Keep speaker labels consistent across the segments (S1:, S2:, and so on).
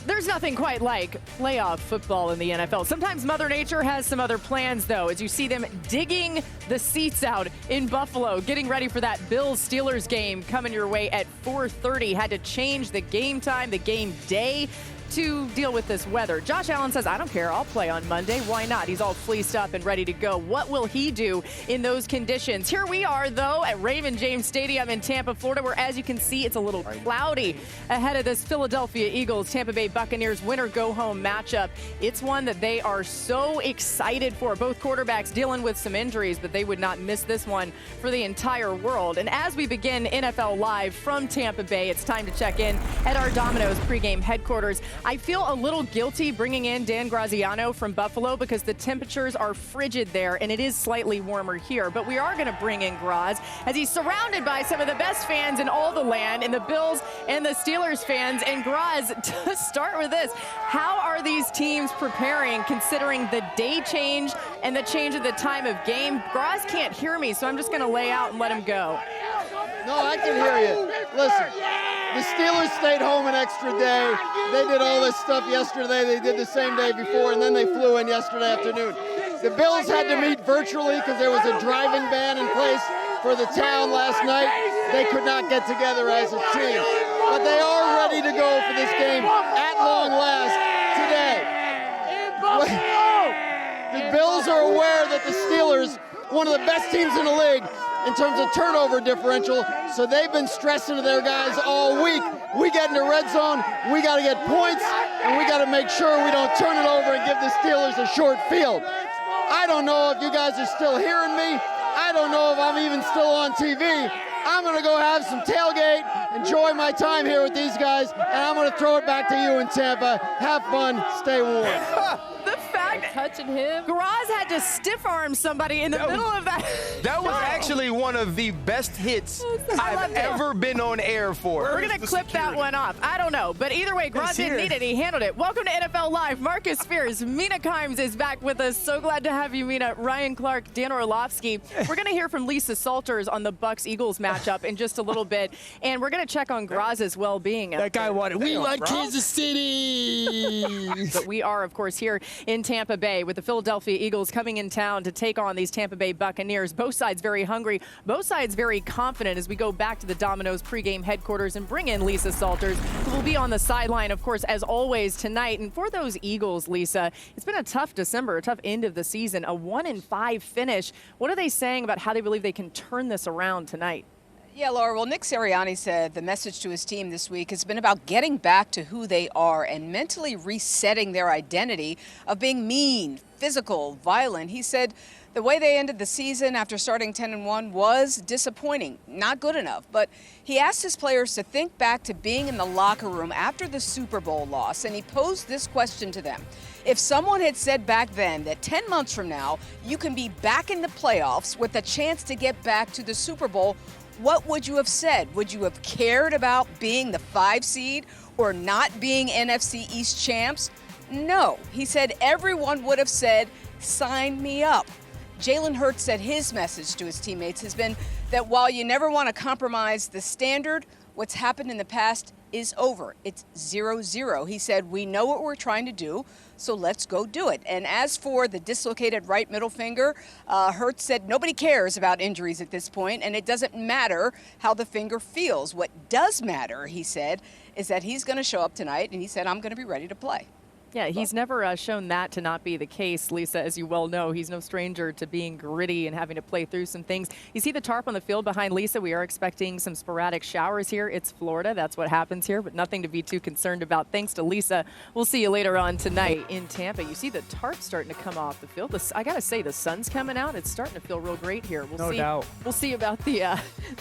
S1: There's nothing quite like playoff football in the NFL. Sometimes Mother Nature has some other plans, though, as you see them digging the seats out in Buffalo, getting ready for that Bills-Steelers game coming your way at 4:30. Had to change the game time, the game day, to deal with this weather. Josh Allen says, I don't care, I'll play on Monday. Why not? He's all fleeced up and ready to go. What will he do in those conditions? Here we are, though, at Raymond James Stadium in Tampa, Florida, where, as you can see, it's a little cloudy ahead of this Philadelphia Eagles, Tampa Bay Buccaneers winner-go-home matchup. It's one that they are so excited for. Both quarterbacks dealing with some injuries, but they would not miss this one for the entire world. And as we begin NFL Live from Tampa Bay, it's time to check in at our Domino's pregame headquarters. I feel a little guilty bringing in Dan Graziano from Buffalo because the temperatures are frigid there and it is slightly warmer here. But we are going to bring in Graz as he's surrounded by some of the best fans in all the land, and the Bills and the Steelers fans. And Graz, to start with this, how are these teams preparing considering the day change and the change of the time of game? Graz can't hear me, so I'm just going to lay out and let him go.
S2: No, I can hear you. Listen, the Steelers stayed home an extra day. They did all this stuff yesterday. They did the same day before, and then they flew in yesterday afternoon. The Bills had to meet virtually because there was a driving ban in place for the town last night. They could not get together as a team. But they are ready to go for this game at long last today. The Bills are aware that the Steelers, one of the best teams in the league in terms of turnover differential, so they've been stressing to their guys all week. We get in the red zone, we got to get points, and we got to make sure we don't turn it over and give the Steelers a short field. I don't know if you guys are still hearing me. I don't know if I'm even still on TV. I'm going to go have some tailgate, enjoy my time here with these guys, and I'm going to throw it back to you in Tampa. Have fun, stay warm.
S1: The fact
S3: touching him.
S1: Graz had to stiff arm somebody in the middle of that.
S4: That was actually one of the best hits I've ever been on air for.
S1: We're going to clip that one off. I don't know. But either way, Graz didn't need it. He handled it. Welcome to NFL Live. Marcus Spears. Mina Kimes is back with us. So glad to have you, Mina. Ryan Clark, Dan Orlovsky. We're going to hear from Lisa Salters on the BUCS-Eagles matchup in just a little bit. And we're going to check on Graz's well-being.
S5: That guy wanted, we want Kansas City.
S1: But we are, of course, here in Tampa Bay with the Philadelphia Eagles coming in town to take on these Tampa Bay Buccaneers. Both sides very hungry, both sides very confident as we go back to the Domino's pregame headquarters and bring in Lisa Salters, who will be on the sideline, of course, as always tonight. And for those Eagles, Lisa, it's been a tough December, a tough end of the season, a 1-5 finish. What are they saying about how they believe they can turn this around tonight?
S3: Yeah, Laura, well, Nick Sirianni said the message to his team this week has been about getting back to who they are and mentally resetting their identity of being mean, physical, violent. He said the way they ended the season after starting 10-1 was disappointing, not good enough. But he asked his players to think back to being in the locker room after the Super Bowl loss, and he posed this question to them. If someone had said back then that 10 months from now you can be back in the playoffs with a chance to get back to the Super Bowl, what would you have said? Would you have cared about being the 5 seed or not being NFC East champs? No. He said everyone would have said, sign me up. Jalen Hurts said his message to his teammates has been that while you never want to compromise the standard, what's happened in the past is over. It's 0-0. He said, we know what we're trying to do, so let's go do it. And as for the dislocated right middle finger, Hurts said nobody cares about injuries at this point, and it doesn't matter how the finger feels. What does matter, he said, is that he's going to show up tonight, and he said, I'm going to be ready to play.
S1: Yeah, he's never shown that to not be the case, Lisa, as you well know. He's no stranger to being gritty and having to play through some things. You see the tarp on the field behind Lisa. We are expecting some sporadic showers here. It's Florida. That's what happens here, but nothing to be too concerned about. Thanks to Lisa. We'll see you later on tonight in Tampa. You see the tarp starting to come off the field. I got to say, the sun's coming out. It's starting to feel real great here.
S5: No doubt.
S1: We'll see about the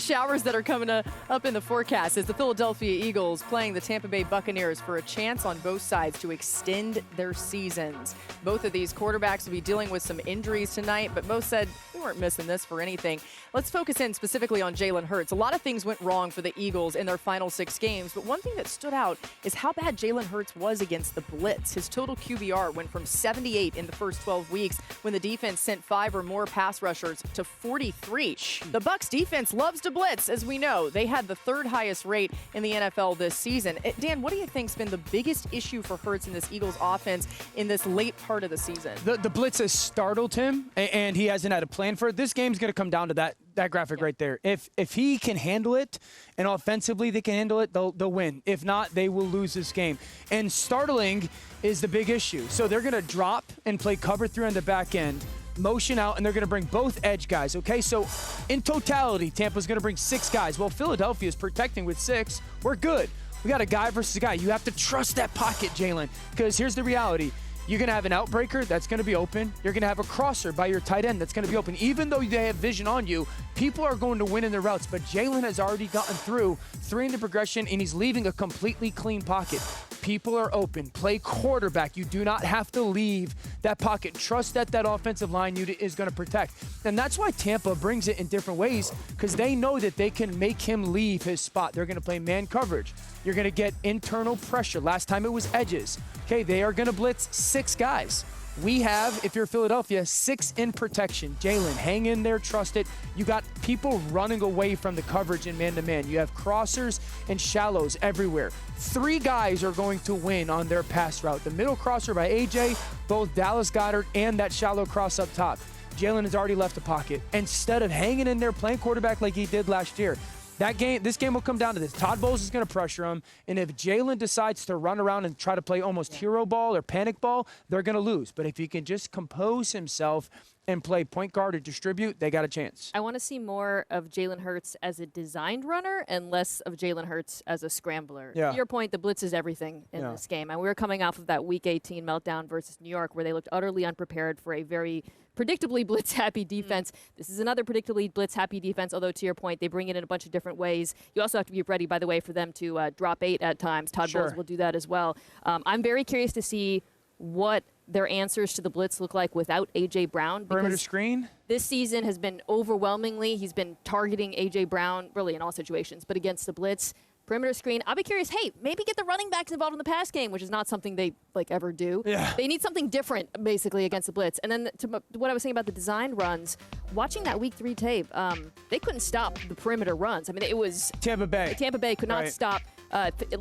S1: showers that are coming up in the forecast as the Philadelphia Eagles playing the Tampa Bay Buccaneers for a chance on both sides to extend their seasons. Both of these quarterbacks will be dealing with some injuries tonight, but both said we weren't missing this for anything. Let's focus in specifically on Jalen Hurts. A lot of things went wrong for the Eagles in their final 6 games, but one thing that stood out is how bad Jalen Hurts was against the blitz. His total QBR went from 78 in the first 12 weeks when the defense sent 5 or more pass rushers to 43. The BUCS defense loves to blitz, as we know. They had the 3rd highest rate in the NFL this season. Dan, what do you think's been the biggest issue for Hurts in this Eagles offense in this late part of the season?
S6: The blitz has startled him, and he hasn't had a plan for it. This game's going to come down to that graphic right there. If he can handle it, and offensively they can handle it, they'll win. If not, they will lose this game. And startling is the big issue. So they're going to drop and play cover 3 on the back end, motion out, and they're going to bring both edge guys, okay? So in totality, Tampa's going to bring 6 guys. Well, Philadelphia is protecting with 6. We're good. We got a guy versus a guy. You have to trust that pocket, Jalen, because here's the reality. You're going to have an outbreaker that's going to be open. You're going to have a crosser by your tight end that's going to be open. Even though they have vision on you, people are going to win in their routes. But Jalen has already gotten through 3 in the progression, and he's leaving a completely clean pocket. People are open. Play quarterback. You do not have to leave that pocket. Trust that offensive line is going to protect. And that's why Tampa brings it in different ways, because they know that they can make him leave his spot. They're going to play man coverage. You're going to get internal pressure. Last time it was edges. Okay, they are going to blitz 6 guys. We have, if you're Philadelphia, 6 in protection. Jalen, hang in there, trust it. You got people running away from the coverage in man-to-man. You have crossers and shallows everywhere. 3 guys are going to win on their pass route. The middle crosser by AJ, both Dallas Goedert and that shallow cross up top. Jalen has already left the pocket. Instead of hanging in there playing quarterback like he did last year, this game will come down to this. Todd Bowles is going to pressure him, and if Jalen decides to run around and try to play almost hero ball or panic ball, they're going to lose. But if he can just compose himself and play point guard or distribute, they got a chance.
S7: I want to see more of Jalen Hurts as a designed runner and less of Jalen Hurts as a scrambler.
S6: Yeah.
S7: To your point, the blitz is everything in this game. And we were coming off of that Week 18 meltdown versus New York where they looked utterly unprepared for a very predictably blitz-happy defense. This is another predictably blitz-happy defense, although to your point, they bring it in a bunch of different ways. You also have to be ready, by the way, for them to drop 8 at times. Todd Bowles will do that as well. I'm very curious to see what their answers to the blitz look like without A.J. Brown.
S6: Perimeter screen?
S7: This season has been overwhelmingly, he's been targeting A.J. Brown, really in all situations, but against the blitz, perimeter screen. I'll be curious, hey, maybe get the running backs involved in the pass game, which is not something they ever do.
S6: Yeah.
S7: They need something different, basically, against the blitz. And then to what I was saying about the designed runs, watching that Week 3 tape, they couldn't stop the perimeter runs. I mean, it was
S6: Tampa Bay.
S7: Tampa Bay could not stop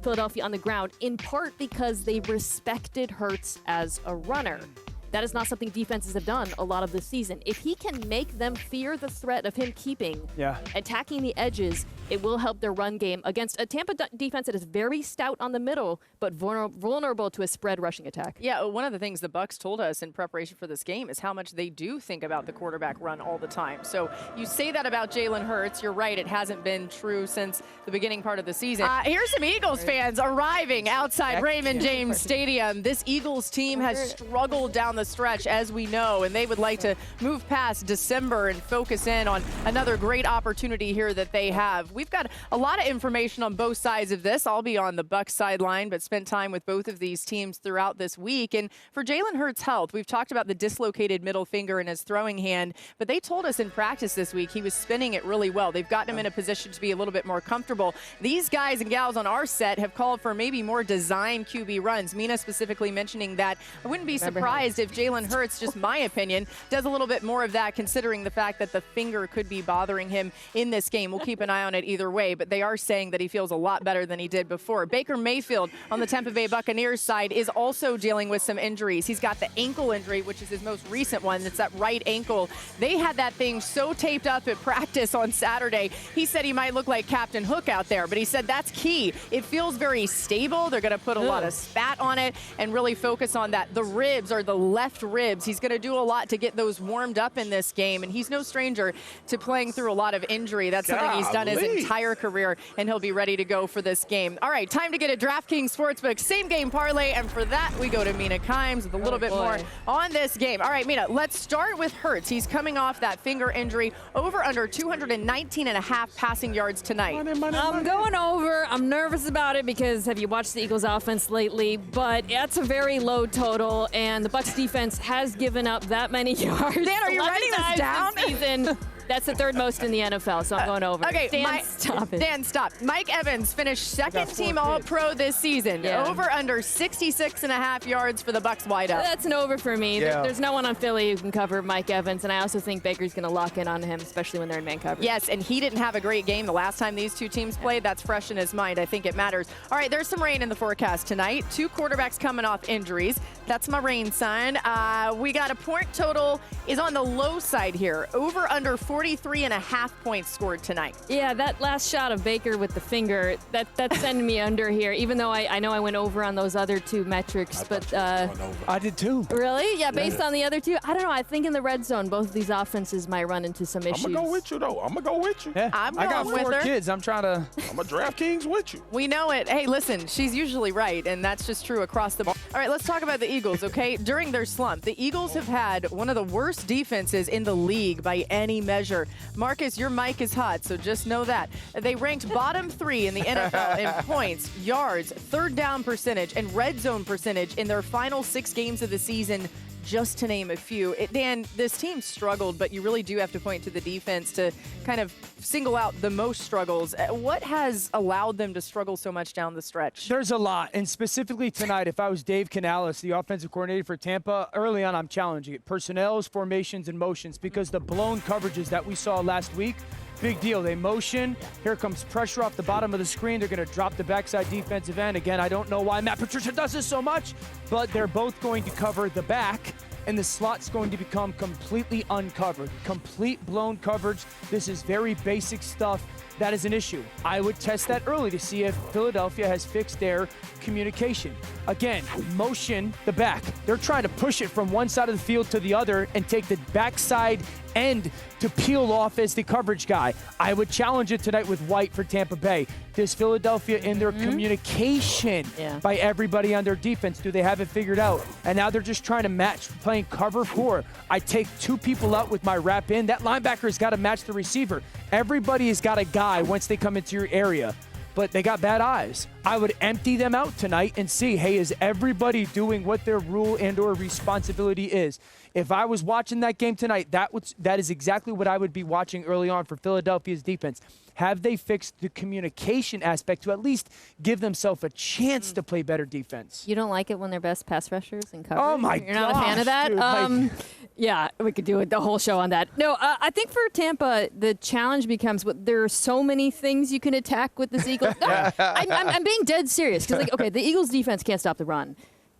S7: Philadelphia on the ground, in part because they respected Hurts as a runner. That is not something defenses have done a lot of this season. If he can make them fear the threat of him attacking the edges, it will help their run game against a Tampa defense that is very stout on the middle, but vulnerable to a spread rushing attack.
S1: Yeah, one of the things the BUCS told us in preparation for this game is how much they do think about the quarterback run all the time. So you say that about Jalen Hurts. You're right, it hasn't been true since the beginning part of the season. Here's some Eagles fans arriving outside Raymond James Stadium. This Eagles team has struggled down the stretch, as we know, and they would like to move past December and focus in on another great opportunity here that they have. We've got a lot of information on both sides of this. I'll be on the BUCS sideline, but spent time with both of these teams throughout this week. And for Jalen Hurts' health, we've talked about the dislocated middle finger in his throwing hand, but they told us in practice this week he was spinning it really well. They've gotten him in a position to be a little bit more comfortable. These guys and gals on our set have called for maybe more design QB runs. Mina specifically mentioning that I wouldn't be surprised if Jalen Hurts, just my opinion, does a little bit more of that, considering the fact that the finger could be bothering him in this game. We'll keep an eye on it either way, but they are saying that he feels a lot better than he did before. Baker Mayfield on the Tampa Bay Buccaneers side is also dealing with some injuries. He's got the ankle injury, which is his most recent one. It's that right ankle. They had that thing so taped up at practice on Saturday. He said he might look like Captain Hook out there, but he said that's key. It feels very stable. They're going to put a lot of spat on it and really focus on that. The ribs are the left ribs. He's going to do a lot to get those warmed up in this game, and he's no stranger to playing through a lot of injury. That's something he's done his entire career, and he'll be ready to go for this game. All right, time to get a DraftKings Sportsbook same-game parlay, and for that, we go to Mina Kimes with a little bit more on this game. All right, Mina, let's start with Hurts. He's coming off that finger injury. Over under 219.5 passing yards tonight.
S7: I'm going over. I'm nervous about it because have you watched the Eagles offense lately? But that's a very low total, and the BUCS defense defense has given up that many yards.
S1: Dan, are you writing this down?
S7: This season. That's the third most in the NFL, so I'm going over.
S1: Okay,
S7: Dan, stop it.
S1: Dan, stop. Mike Evans finished second-team All-Pro this season.
S7: Yeah.
S1: Over under 66.5 yards for the Bucs wide up.
S7: That's an over for me.
S4: Yeah.
S7: There's no one on Philly who can cover Mike Evans, and I also think Baker's going to lock in on him, especially when they're in man coverage.
S1: Yes, and he didn't have a great game the last time these two teams played. That's fresh in his mind. I think it matters. All right, there's some rain in the forecast tonight. 2 quarterbacks coming off injuries. That's my rain sign. We got a point total is on the low side here. Over under 43.5 points scored tonight.
S7: Yeah, that last shot of Baker with the finger, that's sending me under here, even though I know I went over on those other 2 metrics. But
S6: I did too.
S7: Really? Yeah, based on the other 2? I don't know. I think in the red zone, both of these offenses might run into some issues.
S5: I'm going to go with you, though. I'm going to go with you.
S6: Yeah.
S1: I
S6: got
S1: going with
S6: 4
S1: her.
S6: kids. I'm trying to.
S5: I'm a DraftKings with you.
S1: We know it. Hey, listen, she's usually right, and that's just true across the board. All right, let's talk about the Eagles, okay? During their slump, the Eagles have had one of the worst defenses in the league by any measure. Marcus, your mic is hot, so just know that. They ranked bottom 3 in the NFL in points, yards, third down percentage, and red zone percentage in their final 6 games of the season, just to name a few. Dan, this team struggled, but you really do have to point to the defense to kind of single out the most struggles. What has allowed them to struggle so much down the stretch?
S6: There's a lot, and specifically tonight, if I was Dave Canales, the offensive coordinator for Tampa, early on I'm challenging it. Personnels, formations, and motions, because the blown coverages that we saw last week, big deal. They motion. Here comes pressure off the bottom of the screen. They're going to drop the backside defensive end. Again, I don't know why Matt Patricia does this so much, but they're both going to cover the back, and the slot's going to become completely uncovered. Complete blown coverage. This is very basic stuff. That is an issue. I would test that early to see if Philadelphia has fixed their communication. Again, motion the back. They're trying to push it from one side of the field to the other and take the backside end to peel off as the coverage guy. I would challenge it tonight with White for Tampa Bay. Does Philadelphia in their communication by everybody on their defense, do they have it figured out? And now they're just trying to match playing cover 4. I take 2 people out with my wrap in. That linebacker has got to match the receiver. Everybody has got a guy once they come into your area, but they got bad eyes. I would empty them out tonight and see, hey, is everybody doing what their rule and or responsibility is? If I was watching that game tonight, that is exactly what I would be watching early on for Philadelphia's defense. Have they fixed the communication aspect to at least give themselves a chance to play better defense?
S7: You don't like it when they're best pass rushers and coverage?
S6: Oh, my
S7: You're not a fan of that?
S6: Dude,
S7: yeah, we could do the whole show on that. No, I think for Tampa, the challenge becomes there are so many things you can attack with this Eagles. No, I'm being dead serious. Because, okay, the Eagles defense can't stop the run.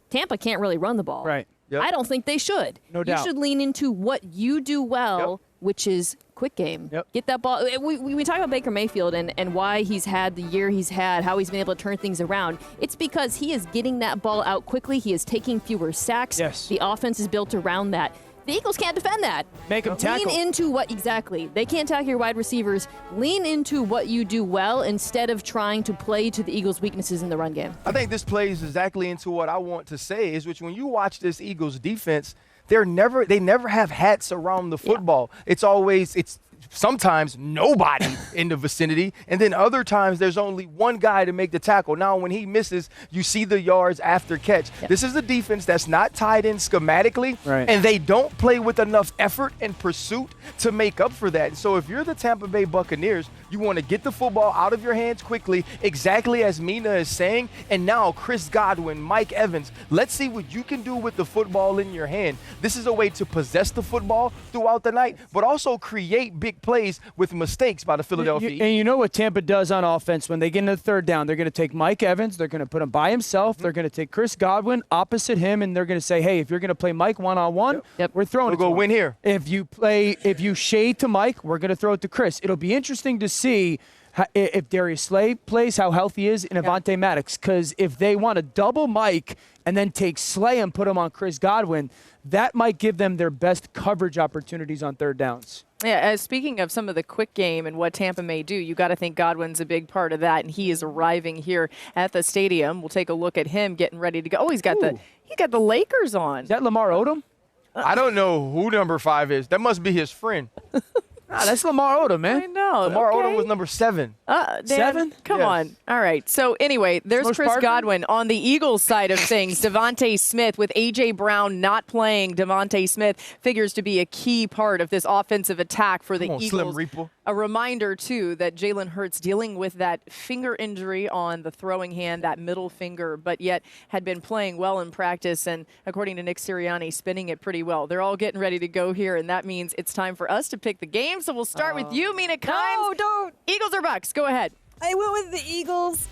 S7: Tampa can't really run the ball.
S6: Right.
S4: Yep.
S7: I don't think they should.
S6: No doubt.
S7: You should lean into what you do well, which is quick game. Get that ball. We talk about Baker Mayfield and why he's had the year he's had, how he's been able to turn things around. It's because he is getting that ball out quickly. He is taking fewer sacks.
S6: Yes.
S7: The offense is built around that. The Eagles can't defend that.
S6: Make them tackle.
S7: Lean into they can't tackle your wide receivers. Lean into what you do well instead of trying to play to the Eagles' weaknesses in the run game.
S4: I think this plays exactly into what I want to say, is which when you watch this Eagles defense, they never have hats around the football. It's sometimes nobody in the vicinity, and then other times there's only one guy to make the tackle. Now, when he misses, you see the yards after catch. This is a defense that's not tied in schematically, and they don't play with enough effort and pursuit to make up for that. And so if you're the Tampa Bay Buccaneers, you want to get the football out of your hands quickly, exactly as Mina is saying, and now Chris Godwin, Mike Evans, let's see what you can do with the football in your hand. This is a way to possess the football throughout the night, but also create big plays with mistakes by the Philadelphia.
S6: And you know what Tampa does on offense when they get into the third down? They're going to take Mike Evans. They're going to put him by himself. They're going to take Chris Godwin opposite him, and they're going to say, hey, if you're going to play Mike one-on-one, we're throwing it to him.
S4: We'll go win here.
S6: If you shade to Mike, we're going to throw it to Chris. It'll be interesting to see if Darius Slay plays, how healthy he is, and Avonte Maddox. Because if they want to double Mike and then take Slay and put him on Chris Godwin, that might give them their best coverage opportunities on third downs.
S1: Yeah, speaking of some of the quick game and what Tampa may do, you got to think Godwin's a big part of that, and he is arriving here at the stadium. We'll take a look at him getting ready to go. Oh, he's got the Lakers on.
S6: Is that Lamar Odom?
S4: I don't know who number 5 is. That must be his friend.
S6: That's Lamar Odom, man.
S1: I know.
S4: Lamar
S1: okay.
S4: Odom was number 7.
S1: Dan,
S6: 7?
S1: Come
S4: Yes.
S1: on. All right. So anyway, there's
S6: Most
S1: Chris
S6: Parker?
S1: Godwin on the Eagles side of things. Devontae Smith with A.J. Brown not playing. Devontae Smith figures to be a key part of this offensive attack for the
S4: Come on,
S1: Eagles.
S4: Slim Reaper.
S1: A reminder, too, that Jalen Hurts dealing with that finger injury on the throwing hand, that middle finger, but yet had been playing well in practice and, according to Nick Sirianni, spinning it pretty well. They're all getting ready to go here, and that means it's time for us to pick the game. So we'll start with you, Mina Kimes.
S7: No, don't.
S1: Eagles or Bucks? Go ahead.
S7: I went with the Eagles.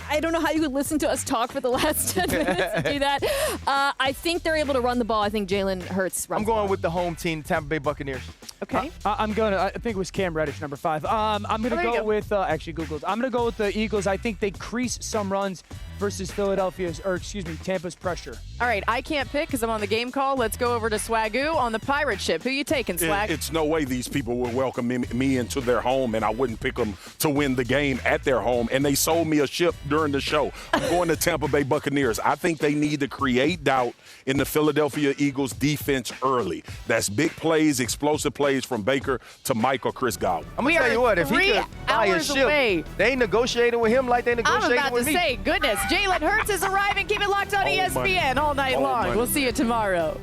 S7: I don't know how you could listen to us talk for the last 10 minutes to do that. I think they're able to run the ball. I think Jalen Hurts runs
S4: I'm
S7: the ball.
S4: going with the home team, Tampa Bay Buccaneers.
S1: Okay.
S6: I think it was Cam Reddish, number 5. I'm going to
S1: there you
S6: go
S1: go.
S6: with, actually Googled. I'm going to go with the Eagles. I think they crease some runs versus Tampa's pressure.
S1: All right, I can't pick because I'm on the game call. Let's go over to Swagoo on the pirate ship. Who you taking, Swag?
S8: It's no way these people would welcome me into their home, and I wouldn't pick them to win the game at their home. And they sold me a ship during the show. I'm going to Tampa Bay Buccaneers. I think they need to create doubt in the Philadelphia Eagles defense early. That's big plays, explosive plays from Baker to Mike or Chris Godwin.
S4: I'm going
S1: We
S4: to tell
S1: are
S4: you what, if he
S1: 3
S4: could buy a
S1: hours
S4: ship,
S1: away.
S4: they ain't negotiating with him like they
S1: I'm
S4: negotiated
S1: about to
S4: with me.
S1: say, goodness, Jalen Hurts is arriving. Keep it locked on
S8: All
S1: ESPN
S8: money.
S1: all night
S8: All
S1: long.
S8: money.
S1: We'll see you tomorrow.